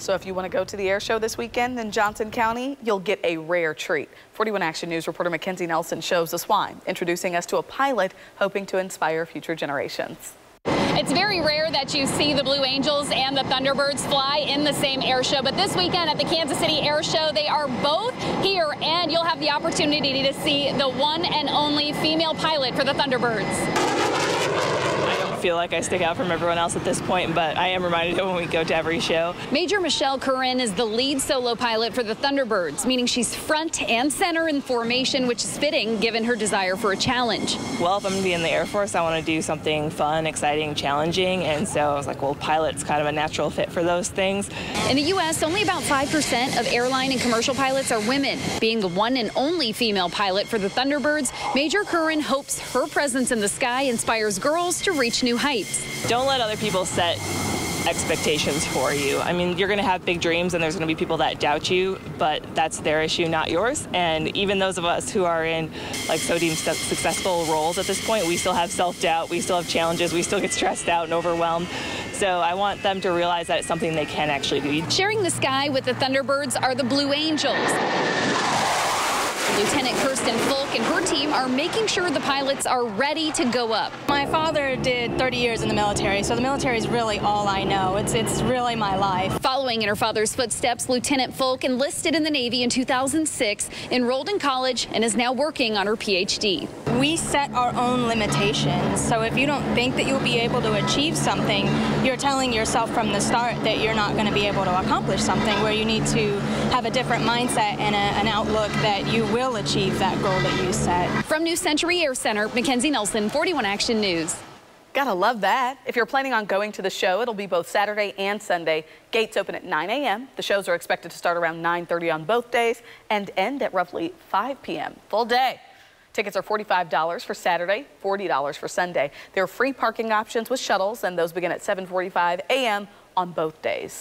So if you want to go to the air show this weekend in Johnson County, you'll get a rare treat. 41 Action News reporter Mackenzie Nelson shows us why, introducing us to a pilot hoping to inspire future generations. It's very rare that you see the Blue Angels and the Thunderbirds fly in the same air show, but this weekend at the Kansas City Air Show, they are both here, and you'll have the opportunity to see the one and only female pilot for the Thunderbirds. I don't feel like I stick out from everyone else at this point, but I am reminded of when we go to every show. Major Michelle Curran is the lead solo pilot for the Thunderbirds, meaning she's front and center in formation, which is fitting given her desire for a challenge. Well, if I'm going to be in the Air Force, I want to do something fun, exciting, challenging, and so I was like, well, pilot's kind of a natural fit for those things. In the U.S., only about 5% of airline and commercial pilots are women. Being the one and only female pilot for the Thunderbirds, Major Curran hopes her presence in the sky inspires girls to reach new heights. Don't let other people set expectations for you. I mean, you're going to have big dreams and there's going to be people that doubt you, but that's their issue, not yours. And even those of us who are in like so deemed successful roles at this point, we still have self-doubt, we still have challenges, we still get stressed out and overwhelmed. So I want them to realize that it's something they can actually do. Sharing the sky with the Thunderbirds are the Blue Angels. Lieutenant Kirsten Folk and her team are making sure the pilots are ready to go up. My father did 30 years in the military, so the military is really all I know. It's really my life. Following in her father's footsteps, Lieutenant Folk enlisted in the Navy in 2006, enrolled in college, and is now working on her PhD. We set our own limitations, so if you don't think that you'll be able to achieve something, you're telling yourself from the start that you're not going to be able to accomplish something, where you need to have a different mindset and an outlook that you will achieve that goal that you set. From New Century AirCenter, Mackenzie Nelson, 41 Action News. Gotta love that. If you're planning on going to the show, it'll be both Saturday and Sunday. Gates open at 9 a.m. The shows are expected to start around 9:30 on both days and end at roughly 5 p.m. Full day. Tickets are $45 for Saturday, $40 for Sunday. There are free parking options with shuttles, and those begin at 7:45 a.m. on both days.